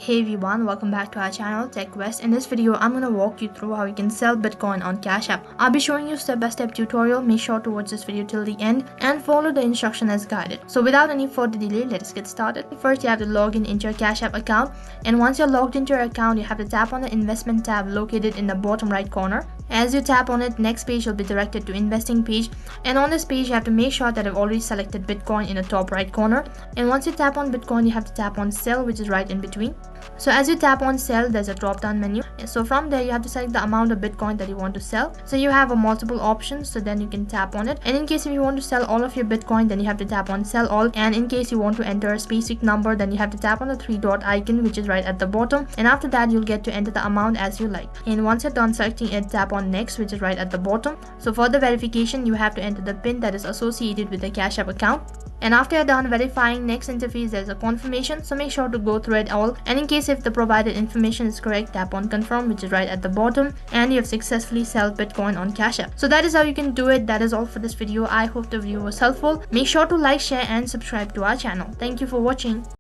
Hey everyone, welcome back to our channel Tech West. In this video, I'm going to walk you through how you can sell Bitcoin on Cash App. I'll be showing you step-by-step tutorial. Make sure to watch this video till the end and follow the instruction as guided. So without any further delay, let's get started. First, you have to log in into your Cash App account, and once you're logged into your account, you have to tap on the investment tab located in the bottom right corner. As you tap on it, next page will be directed to investing page, and on this page you have to make sure that I've already selected Bitcoin in the top right corner. And once you tap on Bitcoin, you have to tap on sell, which is right in between. So as you tap on sell, there's a drop down menu, so from there you have to select the amount of Bitcoin that you want to sell. So you have a multiple options, so then you can tap on it, and in case if you want to sell all of your Bitcoin, then you have to tap on sell all, and in case you want to enter a specific number, then you have to tap on the three dot icon, which is right at the bottom, and after that you'll get to enter the amount as you like. And once you're done selecting it, tap on next, which is right at the bottom. So for the verification, you have to enter the PIN that is associated with the Cash App account. And after you're done verifying, next interface there's a confirmation, so make sure to go through it all, and in case if the provided information is correct, tap on confirm, which is right at the bottom, and you have successfully sold Bitcoin on Cash App. So that is how you can do it. That is all for this video. I hope the video was helpful. Make sure to like, share and subscribe to our channel. Thank you for watching.